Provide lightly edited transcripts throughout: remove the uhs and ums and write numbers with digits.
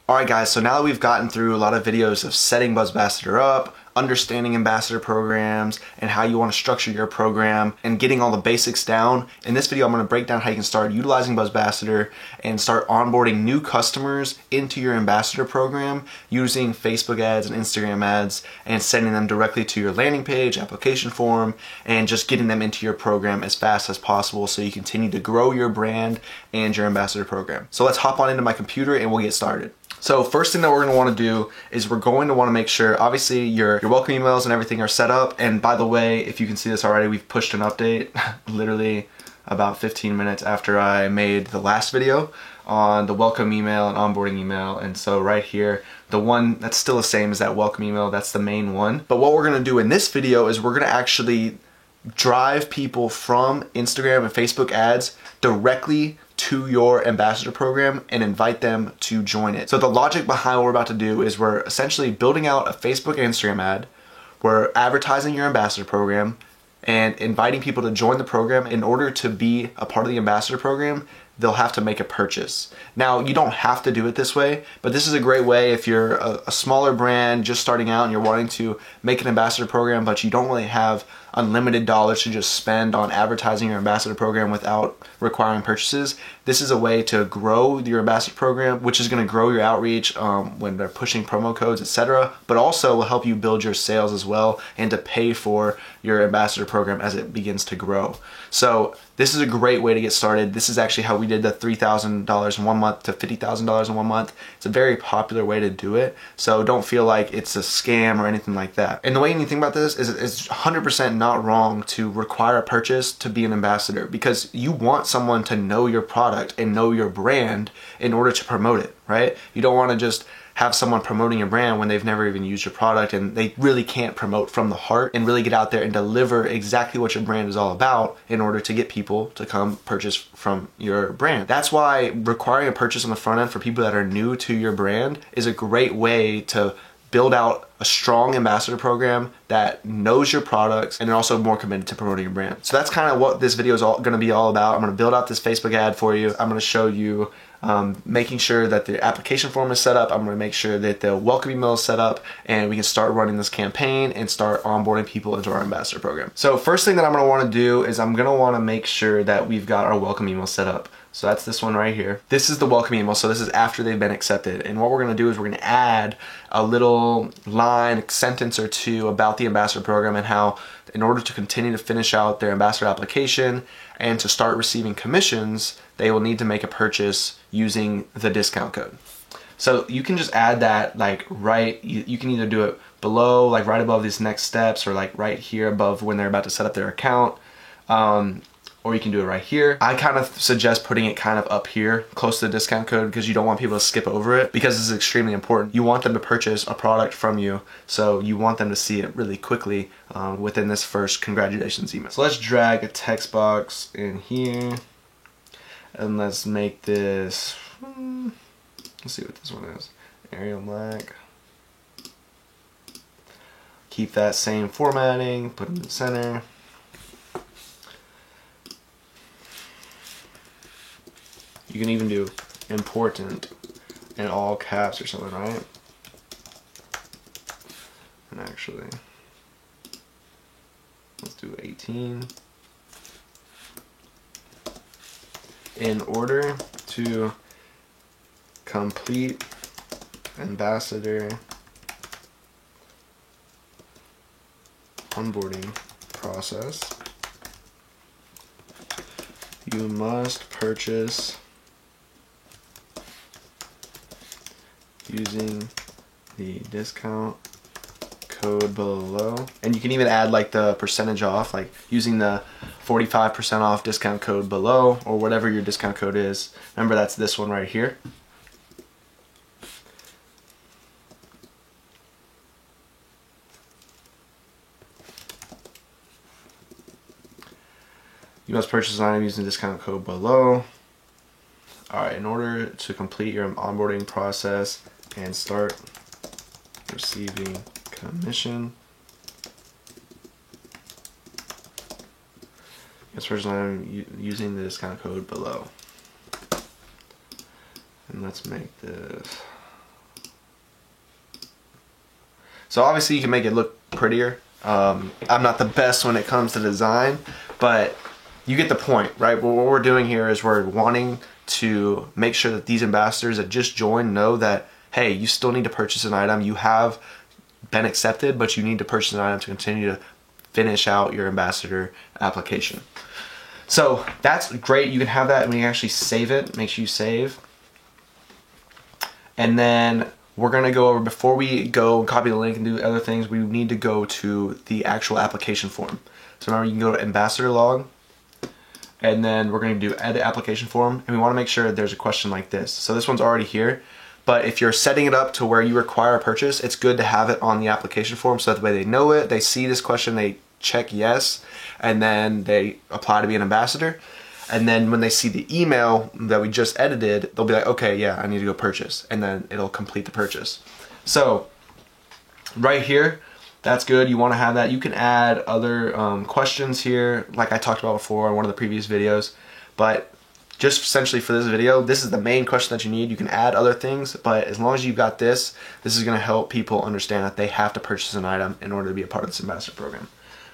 Alright guys, so now that we've gotten through a lot of videos of setting Buzzbassador up, understanding ambassador programs, and how you want to structure your program, and getting all the basics down, in this video I'm going to break down how you can start utilizing Buzzbassador and start onboarding new customers into your ambassador program using Facebook ads and Instagram ads and sending them directly to your landing page, application form, and just getting them into your program as fast as possible so you continue to grow your brand and your ambassador program. So let's hop on into my computer and we'll get started. So first thing that we're going to want to do is we're going to want to make sure, obviously, your welcome emails and everything are set up. And by the way, if you can see this already, we've pushed an update literally about 15 minutes after I made the last video on the welcome email and onboarding email. And so right here, the one that's still the same as that welcome email, that's the main one. But what we're going to do in this video is we're going to actually drive people from Instagram and Facebook ads directly to your ambassador program and invite them to join it. So the logic behind what we're about to do is we're essentially building out a Facebook and Instagram ad. We're advertising your ambassador program and inviting people to join the program. In order to be a part of the ambassador program, they'll have to make a purchase. Now, you don't have to do it this way, but this is a great way if you're a smaller brand just starting out and you're wanting to make an ambassador program, but you don't really have unlimited dollars to just spend on advertising your ambassador program without requiring purchases. This is a way to grow your ambassador program, which is going to grow your outreach when they're pushing promo codes, etc., but also will help you build your sales as well and to pay for your ambassador program as it begins to grow. So this is a great way to get started. This is actually how we did the $3,000 in 1 month to $50,000 in 1 month. It's a very popular way to do it, so don't feel like it's a scam or anything like that. And the way you need to think about this is it's 100% not wrong to require a purchase to be an ambassador, because you want someone to know your product and know your brand in order to promote it, right? You don't want to just have someone promoting your brand when they've never even used your product and they really can't promote from the heart and really get out there and deliver exactly what your brand is all about in order to get people to come purchase from your brand. That's why requiring a purchase on the front end for people that are new to your brand is a great way to build out a strong ambassador program that knows your products and also more committed to promoting your brand. So that's kind of what this video is going to be all about. I'm going to build out this Facebook ad for you. I'm going to show you making sure that the application form is set up. I'm going to make sure that the welcome email is set up and we can start running this campaign and start onboarding people into our ambassador program. So first thing that I'm going to want to do is I'm going to want to make sure that we've got our welcome email set up. So that's this one right here. This is the welcome email. So this is after they've been accepted. And what we're going to do is we're going to add a little line, sentence or two about the ambassador program and how in order to continue to finish out their ambassador application and to start receiving commissions, they will need to make a purchase using the discount code. So you can just add that like you can either do it below, like right above these next steps, or like right here above when they're about to set up their account. Or you can do it right here. I kind of suggest putting it kind of up here, close to the discount code, because you don't want people to skip over it, because this is extremely important. You want them to purchase a product from you, so you want them to see it really quickly within this first congratulations email. So let's drag a text box in here, and let's make this, let's see what this one is, Arial Black. Keep that same formatting, put it in the center. You can even do important in all caps or something, right? And actually, let's do 18. In order to complete ambassador onboarding process, you must purchase using the discount code below. And you can even add like the percentage off, like using the 45% off discount code below, or whatever your discount code is. Remember, that's this one right here. You must purchase an item using the discount code below. Alright, in order to complete your onboarding process and start receiving commission, you must purchase an item using the discount code below. And let's make this So obviously you can make it look prettier. I'm not the best when it comes to design, but you get the point, right? What we're doing here is we're wanting to make sure that these ambassadors that just joined know that, hey, you still need to purchase an item. You have been accepted, but you need to purchase an item to continue to finish out your ambassador application. So that's great. You can have that when you actually save it. Make sure you save. And then we're going to go over, before we go copy the link and do other things, we need to go to the actual application form. So remember, you can go to ambassador log, and then we're going to do edit application form, and we want to make sure there's a question like this. So this one's already here, but if you're setting it up to where you require a purchase, it's good to have it on the application form so that the way they know it, they see this question, they check yes, and then they apply to be an ambassador. And then when they see the email that we just edited, they'll be like, okay, yeah, I need to go purchase. And then it'll complete the purchase. So right here, that's good. You want to have that. You can add other questions here, like I talked about before in one of the previous videos. But just essentially for this video, this is the main question that you need. You can add other things, but as long as you've got this, this is going to help people understand that they have to purchase an item in order to be a part of this ambassador program.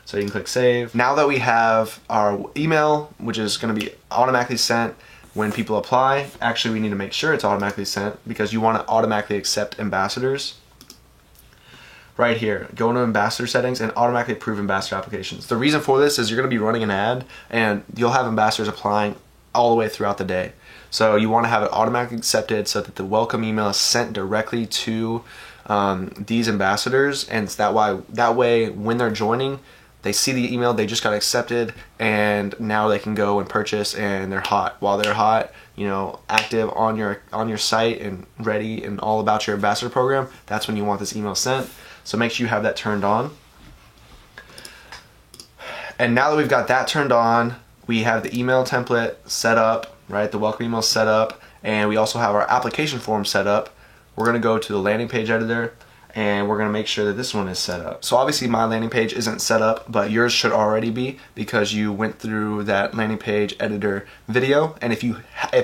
So you can click save. Now that we have our email, which is going to be automatically sent when people apply, actually we need to make sure it's automatically sent because you want to automatically accept ambassadors. Right here, go into ambassador settings and automatically approve ambassador applications. The reason for this is you're going to be running an ad and you'll have ambassadors applying all the way throughout the day. So you want to have it automatically accepted so that the welcome email is sent directly to these ambassadors, and that way when they're joining, they see the email, they just got accepted, and now they can go and purchase, and they're hot. While they're hot, you know, active on your site and ready and all about your ambassador program, that's when you want this email sent. So make sure you have that turned on. And now that we've got that turned on, we have the email template set up, right? The welcome email set up, and we also have our application form set up. We're gonna go to the landing page editor, and we're going to make sure that this one is set up. So obviously my landing page isn't set up, but yours should already be because you went through that landing page editor video. And if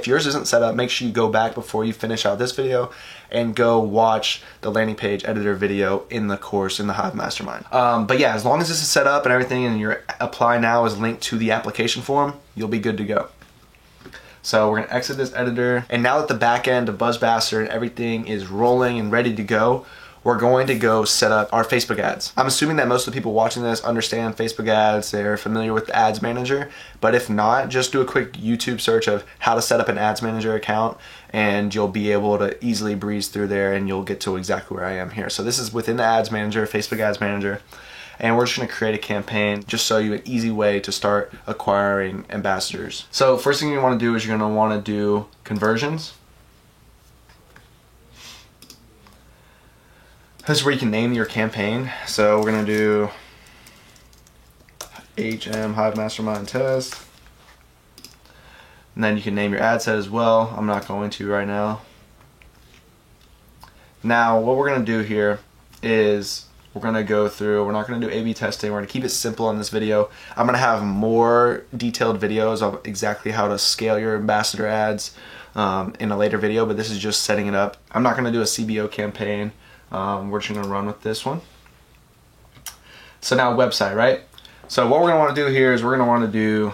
yours isn't set up, make sure you go back before you finish out this video and go watch the landing page editor video in the course in the Hive Mastermind. But yeah, as long as this is set up and everything and your apply now is linked to the application form, you'll be good to go. So we're going to exit this editor, and now that the back end of Buzzbasser and everything is rolling and ready to go, we're going to go set up our Facebook ads. I'm assuming that most of the people watching this understand Facebook ads, they're familiar with the Ads Manager, but if not, just do a quick YouTube search of how to set up an Ads Manager account and you'll be able to easily breeze through there and you'll get to exactly where I am here. So this is within the Ads Manager, Facebook Ads Manager, and we're just gonna create a campaign, just show you an easy way to start acquiring ambassadors. So first thing you wanna do is you're gonna wanna do conversions. This is where you can name your campaign. So we're gonna do HM Hive Mastermind Test. And then you can name your ad set as well. I'm not going to right now. Now what we're gonna do here is we're gonna go through, we're not gonna do A/B testing, we're gonna keep it simple in this video. I'm gonna have more detailed videos of exactly how to scale your ambassador ads in a later video, but this is just setting it up. I'm not gonna do a CBO campaign. We're just gonna run with this one. So now website, right? So what we're gonna wanna do here is we're gonna wanna do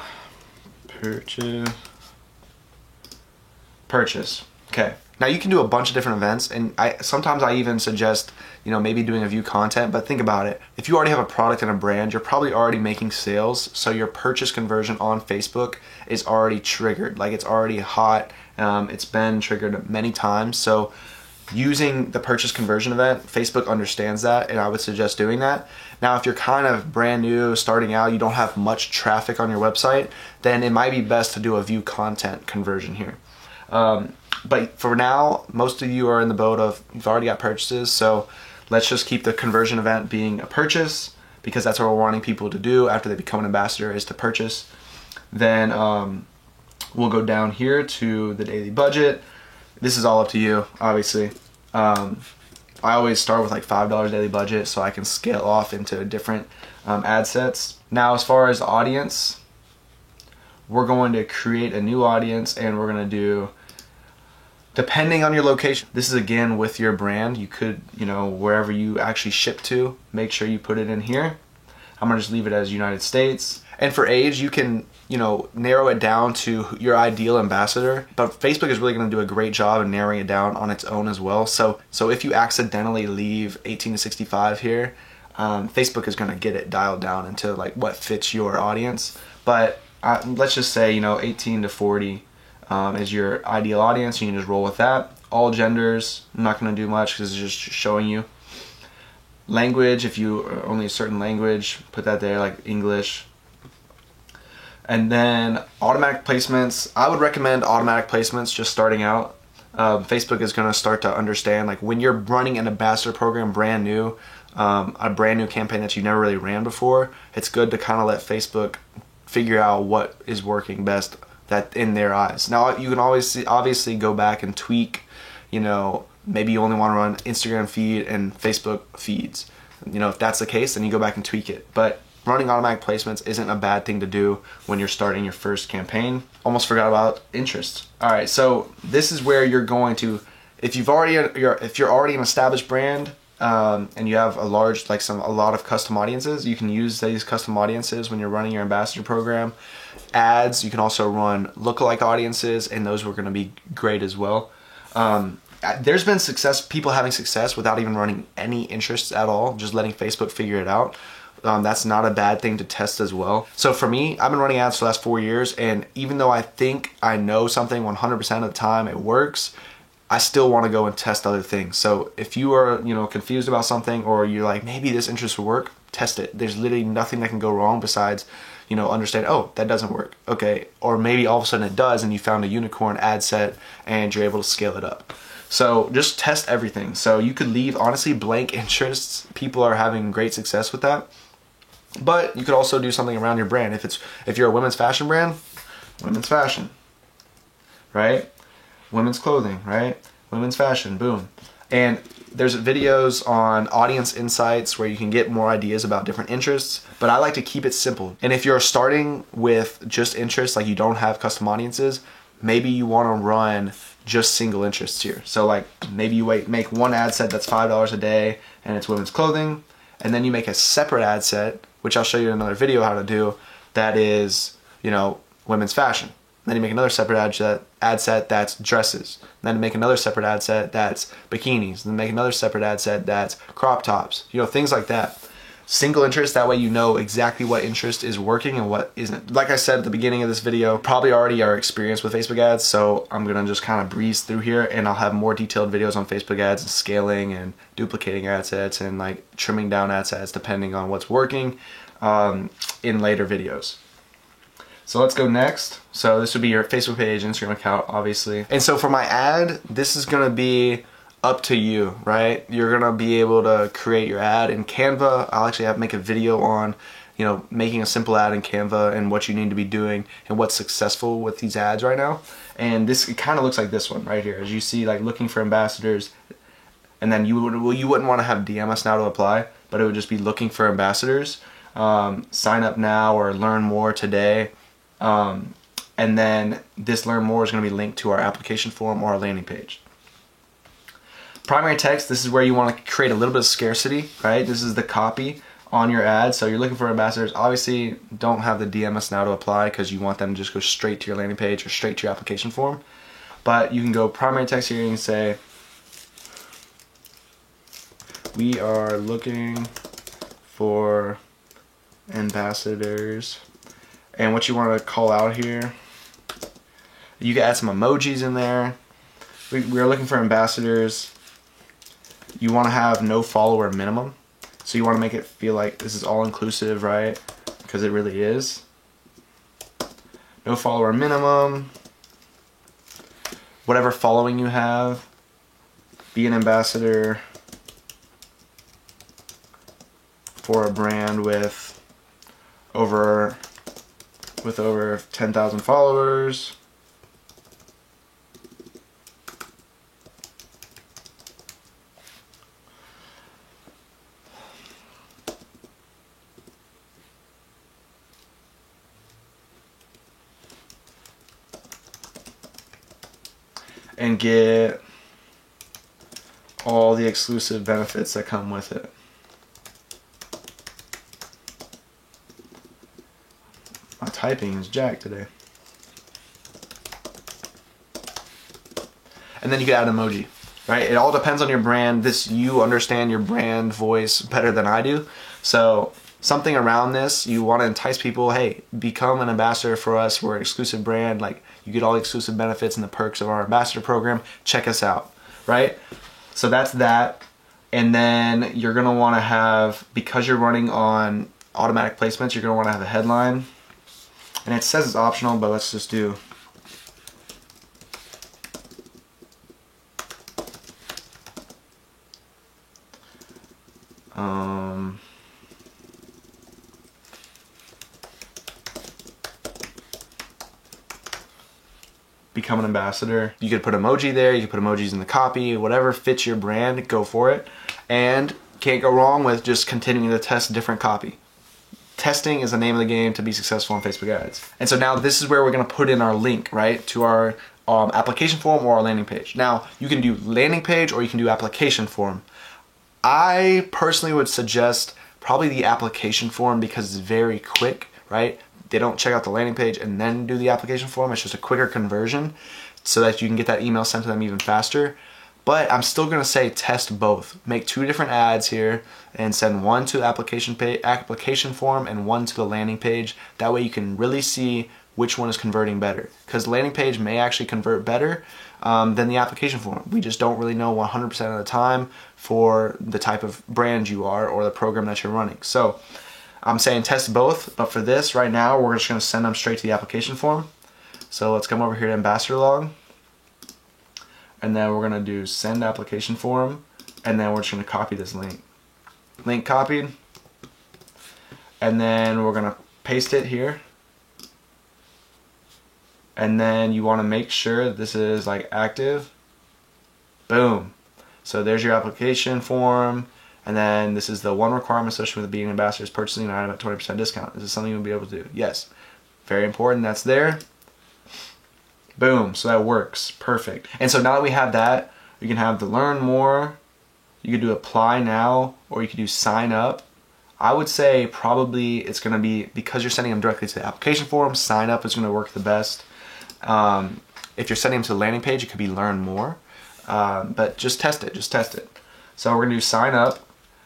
purchase. Okay. Now you can do a bunch of different events, and sometimes I even suggest, you know, maybe doing a view content, but think about it. If you already have a product and a brand, you're probably already making sales, so your purchase conversion on Facebook is already triggered. Like, it's already hot. It's been triggered many times. So using the purchase conversion event, Facebook understands that, and I would suggest doing that. Now, if you're kind of brand new, starting out, you don't have much traffic on your website, then it might be best to do a view content conversion here. But for now, most of you are in the boat of you've already got purchases, so let's just keep the conversion event being a purchase, because that's what we're wanting people to do after they become an ambassador, is to purchase. Then we'll go down here to the daily budget. This is all up to you, obviously. I always start with like $5 daily budget so I can scale off into different ad sets. Now, as far as the audience, we're going to create a new audience, and we're going to do Depending on your location, this is again with your brand. You could, wherever you actually ship to, make sure you put it in here. I'm gonna just leave it as United States. And for age, you can, narrow it down to your ideal ambassador. But Facebook is really gonna do a great job in narrowing it down on its own as well. So if you accidentally leave 18 to 65 here, Facebook is gonna get it dialed down into like what fits your audience. But let's just say, 18 to 40 is your ideal audience. You can just roll with that. All genders, I'm not gonna do much because it's just showing you. Language, if you are only a certain language, put that there, like English. And then automatic placements. I would recommend automatic placements just starting out. Facebook is going to start to understand, like when you're running an ambassador program brand new, a brand new campaign that you never really ran before, it's good to kind of let Facebook figure out what is working best that in their eyes. Now you can always obviously go back and tweak, maybe you only want to run Instagram feed and Facebook feeds. If that's the case, then you go back and tweak it. But running automatic placements isn't a bad thing to do when you're starting your first campaign. Almost forgot about interest. All right, so this is where you're going to, if you're already an established brand and you have a lot of custom audiences, you can use these custom audiences when you're running your ambassador program. Ads, you can also run lookalike audiences, and those were going to be great as well. There's been people having success without even running any interests at all, just letting Facebook figure it out. That's not a bad thing to test as well. So for me, I've been running ads for the last 4 years, and even though I think I know something 100% of the time it works, I still want to go and test other things. So if you are, confused about something, or you're like, maybe this interest will work, test it. There's literally nothing that can go wrong besides, understand, oh, that doesn't work. Okay. Or maybe all of a sudden it does, and you found a unicorn ad set and you're able to scale it up. So just test everything. So you could leave, honestly, blank interests. People are having great success with that. But you could also do something around your brand. If you're a women's fashion brand, women's fashion, right? Women's clothing, right? Women's fashion, boom. And there's videos on audience insights where you can get more ideas about different interests, but I like to keep it simple. And if you're starting with just interests, like you don't have custom audiences, maybe you want to run just single interests here. So like maybe you make one ad set that's $5 a day and it's women's clothing, and then you make a separate ad set, which I'll show you in another video how to do, that is, women's fashion. Then you make another separate ad set that's dresses. Then make another separate ad set that's bikinis. Then make another separate ad set that's crop tops. Things like that. Single interest, that way you know exactly what interest is working and what isn't. Like I said at the beginning of this video, probably already are experienced with Facebook ads, so I'm gonna just kind of breeze through here, and I'll have more detailed videos on Facebook ads and scaling and duplicating ad sets and like trimming down ad sets depending on what's working in later videos. So let's go next. So this would be your Facebook page, Instagram account, obviously. And so for my ad, this is gonna be up to you, right? You're gonna be able to create your ad in Canva. I'll actually make a video on, making a simple ad in Canva and what you need to be doing and what's successful with these ads right now. And it kind of looks like this one right here. As you see, like looking for ambassadors, and then you wouldn't want to have DM us now to apply, but it would just be looking for ambassadors. Sign up now or learn more today. And then this learn more is gonna be linked to our application form or our landing page. Primary text, this is where you want to create a little bit of scarcity, right? This is the copy on your ad. So you're looking for ambassadors. Obviously, don't have the DM us now to apply because you want them to just go straight to your landing page or straight to your application form. But you can go primary text here and you can say, we are looking for ambassadors. And what you want to call out here, you can add some emojis in there. We are looking for ambassadors. You want to have no follower minimum. So you want to make it feel like this is all inclusive, right? Because it really is. No follower minimum. Whatever following you have, be an ambassador for a brand with over 10,000 followers. and get all the exclusive benefits that come with it. My typing is jacked today. And then you can add emoji, right? It all depends on your brand. You understand your brand voice better than I do. So something around this, you want to entice people, hey, become an ambassador for us. We're an exclusive brand. Like, you get all the exclusive benefits and the perks of our ambassador program. Check us out, right? So that's that. And then you're gonna wanna have, because you're running on automatic placements, you're gonna wanna have a headline. And it says it's optional, but let's just do become an ambassador. You could put emoji there, you could put emojis in the copy, whatever fits your brand, go for it. And can't go wrong with just continuing to test different copy. Testing is the name of the game to be successful on Facebook ads. And so now this is where we're gonna put in our link, right, to our application form or our landing page. Now, you can do landing page or you can do application form. I personally would suggest probably the application form because it's very quick, right? They don't check out the landing page and then do the application form. It's just a quicker conversion so that you can get that email sent to them even faster. But I'm still gonna say test both. Make 2 different ads here and send one to the application form and one to the landing page. That way you can really see which one is converting better. Because the landing page may actually convert better than the application form. We just don't really know 100% of the time for the type of brand you are or the program that you're running. So I'm saying test both, but for this right now, we're just gonna send them straight to the application form. So let's come over here to Ambassador Log. And then we're gonna do send application form, and then we're just gonna copy this link. Link copied. And then we're gonna paste it here. And then you wanna make sure that this is like active. Boom. So there's your application form. And then this is the one requirement associated with being an ambassador is purchasing an item at 20% discount. Is this something you'll be able to do? Yes. Very important, that's there. Boom, so that works, perfect. And so now that we have that, you can have the learn more, you could do apply now, or you could do sign up. I would say probably it's gonna be, because you're sending them directly to the application form, sign up is gonna work the best. If you're sending them to the landing page, it could be learn more. But just test it, So we're gonna do sign up.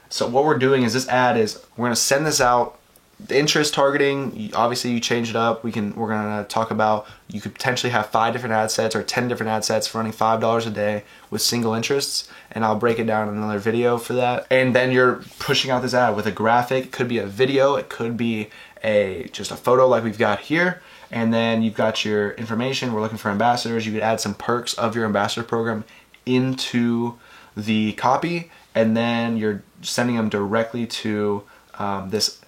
So what we're doing is this ad is, we're gonna send this out. The interest targeting, obviously you change it up. We're gonna talk about, you could potentially have 5 different ad sets or 10 different ad sets for running $5 a day with single interests, and I'll break it down in another video for that. And then you're pushing out this ad with a graphic. It could be a video, it could be just a photo like we've got here, and then you've got your information. We're looking for ambassadors. You could add some perks of your ambassador program into the copy, and then you're sending them directly to this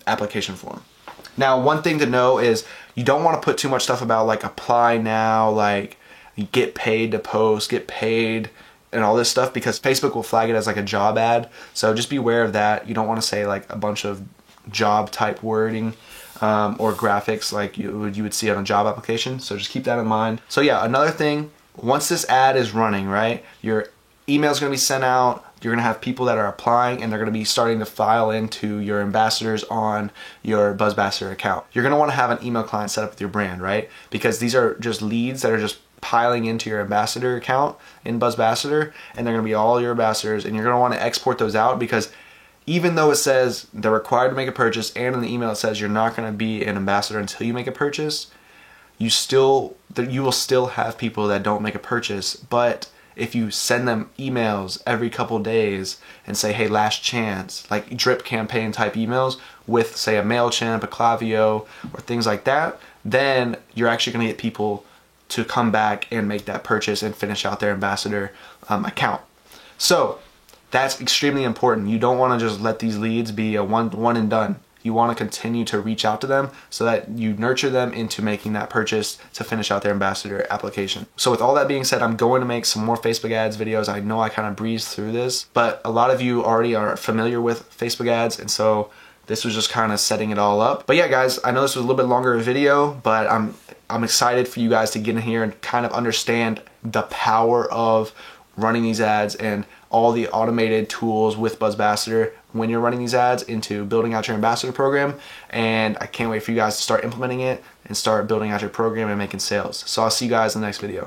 application form. Now, one thing to know is you don't want to put too much stuff about like apply now, like get paid to post, get paid, and all this stuff, because Facebook will flag it as like a job ad. So just be aware of that. You don't want to say like a bunch of job type wording or graphics like you would see on a job application. So just keep that in mind. So yeah, another thing, once this ad is running, right, your email is going to be sent out. You're going to have people that are applying, and they're going to be starting to file into your ambassadors on your Buzzbassador account. You're going to want to have an email client set up with your brand, right? Because these are just leads that are just piling into your ambassador account in Buzzbassador, and they're going to be all your ambassadors, and you're going to want to export those out, because even though it says they're required to make a purchase, and in the email it says you're not going to be an ambassador until you make a purchase, you will still have people that don't make a purchase. But if you send them emails every couple days and say, hey, last chance, like drip campaign type emails with, say, a MailChimp, a Klaviyo, or things like that, then you're actually going to get people to come back and make that purchase and finish out their ambassador account. So that's extremely important. You don't want to just let these leads be a one and done. You want to continue to reach out to them so that you nurture them into making that purchase to finish out their ambassador application. So with all that being said, I'm going to make some more Facebook ads videos. I know I kind of breezed through this, but a lot of you already are familiar with Facebook ads, and so this was just kind of setting it all up. But yeah, guys, I know this was a little bit longer video, but I'm I'm excited for you guys to get in here and kind of understand the power of running these ads and all the automated tools with Buzzbassador when you're running these ads into building out your ambassador program. And I can't wait for you guys to start implementing it and start building out your program and making sales. So I'll see you guys in the next video.